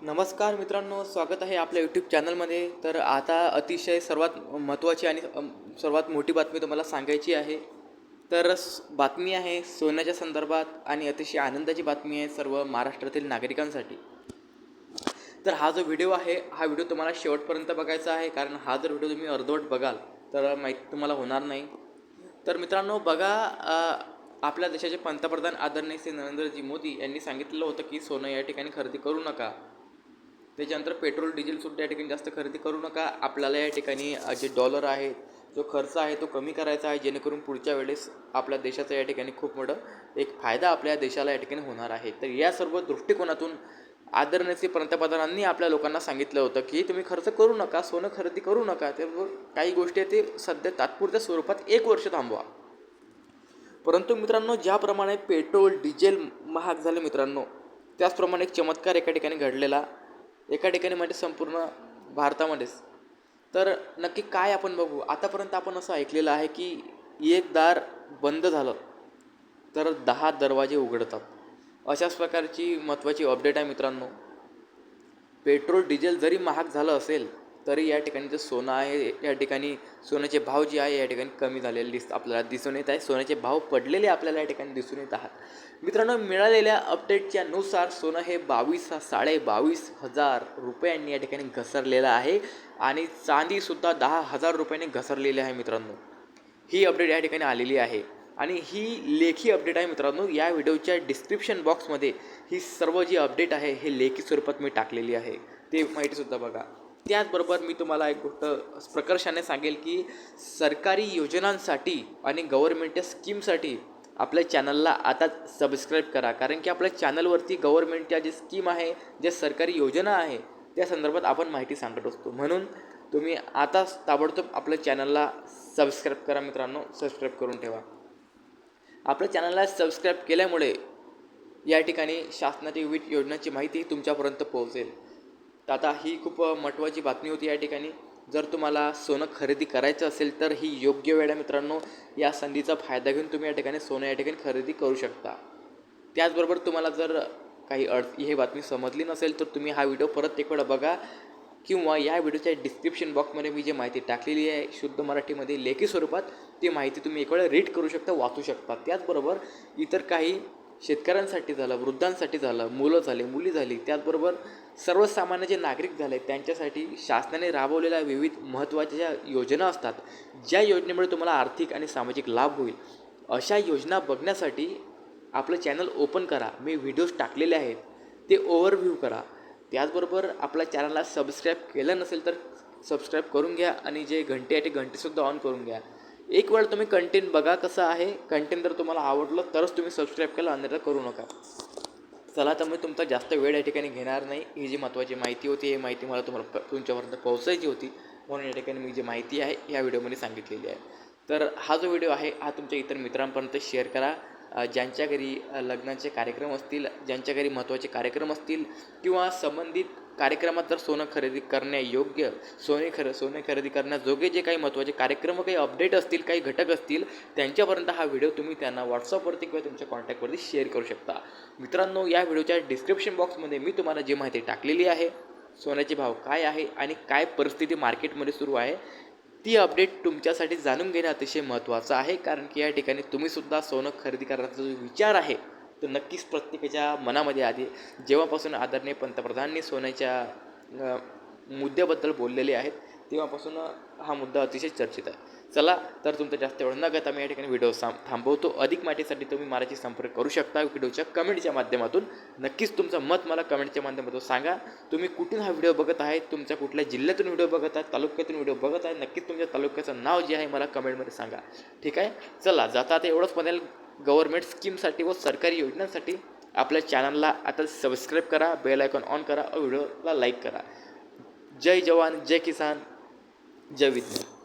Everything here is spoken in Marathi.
नमस्कार मित्रांनो, स्वागत आहे आपल्या यूट्यूब चॅनलमध्ये. तर आता अतिशय सर्वात महत्त्वाची आणि सर्वात मोठी बातमी तुम्हाला सांगायची आहे. तर बातमी आहे सोन्याच्या संदर्भात आणि अतिशय आनंदाची बातमी आहे सर्व महाराष्ट्रातील नागरिकांसाठी. तर हा जो व्हिडिओ आहे, हा व्हिडिओ तुम्हाला शेवटपर्यंत बघायचा आहे, कारण हा जर व्हिडिओ तुम्ही अर्धवट बघाल तर माहिती तुम्हाला होणार नाही. तर मित्रांनो बघा, आपल्या देशाचे पंतप्रधान आदरणीय श्री नरेंद्रजी मोदी यांनी सांगितलेलं होतं की सोनं या ठिकाणी खरेदी करू नका. त्याच्यानंतर पेट्रोल डिझेलसुद्धा या ठिकाणी जास्त खरेदी करू नका. आपल्याला या ठिकाणी जे डॉलर आहे, जो खर्च आहे तो कमी करायचा आहे, जेणेकरून पुढच्या वेळेस आपल्या देशाचा या ठिकाणी खूप मोठं एक फायदा आपल्या देशाला या ठिकाणी होणार आहे. तर या सर्व दृष्टिकोनातून आदरणीय पंतप्रधानांनी आपल्या लोकांना सांगितलं होतं की तुम्ही खर्च करू नका, सोनं खरेदी करू नका. त्याबरोबर काही गोष्टी आहेत ते सध्या तात्पुरत्या स्वरूपात 1 वर्ष थांबवा. परंतु मित्रांनो, ज्याप्रमाणे पेट्रोल डिझेल महाग झाले मित्रांनो, त्याचप्रमाणे एक चमत्कार एका ठिकाणी घडलेला, एका ठिकाणी म्हणजे संपूर्ण भारतामध्येच. तर नक्की काय आपण बघू. आतापर्यंत आपण असं ऐकलेलं आहे की एक दार बंद झालं तर 10 दरवाजे उघडतात. अशाच प्रकारची महत्त्वाची अपडेट आहे मित्रांनो. पेट्रोल डिझेल जरी महाग झालं असेल तरी या ठिकाणी जे सोनं आहे, या ठिकाणी सोन्याचे भाव जे आहे या ठिकाणी कमी झालेले आपल्याला दिसून येत आहे. सोन्याचे भाव पडलेले आपल्याला या ठिकाणी दिसून येत आहेत. मित्रांनो, मिळालेल्या अपडेटच्या नुसार सोनं हे 22,000 रुपयांनी या ठिकाणी घसरलेलं आहे आणि चांदीसुद्धा 10,000 रुपयांनी घसरलेली आहे मित्रांनो. ही अपडेट या ठिकाणी आलेली आहे आणि ही लेखी अपडेट आहे मित्रांनो. या व्हिडिओच्या डिस्क्रिप्शन बॉक्समध्ये ही सर्व जी अपडेट आहे हे लेखी स्वरूपात मी टाकलेली आहे, ते माहितीसुद्धा बघा. त्याचबरोबर मी तुम्हाला एक गोष्ट प्रकर्षाने सांगेल की सरकारी योजनांसाठी आणि गव्हर्नमेंटच्या स्कीमसाठी आपल्या चॅनलला आता सबस्क्राईब करा, कारण की आपल्या चॅनलवरती गव्हर्नमेंटच्या जे स्कीम आहे, ज्या सरकारी योजना आहे त्या संदर्भात आपण माहिती सांगत असतो. म्हणून तुम्ही आता ताबडतोब आपल्या चॅनलला सबस्क्राईब करा मित्रांनो, सबस्क्राईब करून ठेवा. आपल्या चॅनलला सबस्क्राईब केल्यामुळे या ठिकाणी शासनाची विविध योजनांची माहिती तुमच्यापर्यंत पोहोचेल. तर आता ही खूप महत्त्वाची बातमी होती या ठिकाणी. जर तुम्हाला सोनं खरेदी करायचं असेल तर ही योग्य वेळ आहे मित्रांनो. या संधीचा फायदा घेऊन तुम्ही या ठिकाणी सोनं या ठिकाणी खरेदी करू शकता. त्याचबरोबर तुम्हाला जर काही ही बातमी समजली नसेल तर तुम्ही हा व्हिडिओ परत एक वेळा बघा, किंवा या व्हिडिओच्या डिस्क्रिप्शन बॉक्समध्ये मी जी माहिती टाकलेली आहे शुद्ध मराठीमध्ये लेखी स्वरूपात, ती माहिती तुम्ही एक वेळा रीड करू शकता, वाचू शकता. त्याचबरोबर इतर काही शेतकऱ्यांसाठी झालं, वृद्धांसाठी झालं, मुलं झाले, मुली झाली, त्याचबरोबर सर्वसामान्य जे नागरिक झाले त्यांच्यासाठी शासनाने राबवलेल्या विविध महत्त्वाच्या ज्या योजना असतात, ज्या योजनेमुळे तुम्हाला आर्थिक आणि सामाजिक लाभ होईल, अशा योजना बघण्यासाठी आपलं चॅनल ओपन करा. मी व्हिडिओज टाकलेले आहेत ते ओव्हरव्ह्यू करा. त्याचबरोबर आपल्या चॅनलला सबस्क्राईब केलं नसेल तर सबस्क्राईब करून घ्या आणि जे घंटे आहे ते घंटेसुद्धा ऑन करून घ्या. एक वेळ तुम्ही कंटेंट बघा कसं आहे. कंटेंट जर तुम्हाला आवडलं तरच तुम्ही सबस्क्राईब केलं, अन्यथा करू नका. चला, तर मी तुमचा जास्त वेळ या ठिकाणी घेणार नाही. ही जी महत्त्वाची माहिती होती, ही माहिती मला तुमच्यापर्यंत पोहोचायची होती, म्हणून या ठिकाणी मी जी माहिती आहे ह्या व्हिडिओमध्ये सांगितलेली आहे. तर हा जो व्हिडिओ आहे हा तुमच्या इतर मित्रांपर्यंत शेअर करा. ज्यांच्या घरी लग्नाचे कार्यक्रम असतील, ज्यांच्या घरी महत्त्वाचे कार्यक्रम असतील, किंवा संबंधित कार्यक्रमात जर सोनं खरेदी करण्यायोग्य, सोने खरेदी करण्याजोगे जे काही महत्त्वाचे कार्यक्रम, काही अपडेट असतील, काही घटक असतील, त्यांच्यापर्यंत हा व्हिडिओ तुम्ही त्यांना व्हॉट्सअपवरती किंवा तुमच्या कॉन्टॅक्टवरती शेअर करू शकता. मित्रांनो, या व्हिडिओच्या डिस्क्रिप्शन बॉक्समध्ये मी तुम्हाला जी माहिती टाकलेली आहे, सोन्याचे भाव काय आहे आणि काय परिस्थिती मार्केटमध्ये सुरू आहे, ती अपडेट तुमच्यासाठी जाणून घेणं अतिशय महत्त्वाचं आहे. कारण की या ठिकाणी तुम्हीसुद्धा सोनं खरेदी करण्याचा जो विचार आहे तो नक्कीच प्रत्येकाच्या मनामध्ये आधी जेव्हापासून आदरणीय पंतप्रधानांनी सोन्याच्या मुद्द्याबद्दल बोललेले आहेत तेव्हापासून हा मुद्दा अतिशय चर्चित आहे. चला, तर तुमचा जास्त वेळ न घेता मी या ठिकाणी व्हिडिओ थांबवतो. अधिक माहितीसाठी तुम्ही माझ्याशी संपर्क करू शकता व्हिडिओच्या कमेंटच्या माध्यमातून. नक्कीच तुमचं मत मला कमेंटच्या माध्यमातून सांगा. तुम्ही कुठून हा व्हिडिओ बघत आहे, तुमच्या कुठल्या जिल्ह्यातून व्हिडिओ बघत आहे, तालुक्यातून व्हिडिओ बघत आहे, नक्कीच तुमच्या तालुक्याचं नाव जे आहे मला कमेंटमध्ये सांगा. ठीक आहे. चला, जाता आता एवढंच म्हणेल. गव्हर्नमेंट स्कीमसाठी व सरकारी योजनांसाठी आपल्या चॅनलला आता सबस्क्राईब करा, बेल आयकॉन ऑन करा, व्हिडिओला लाईक करा. जय जवान, जय किसान, जय विज्ञान.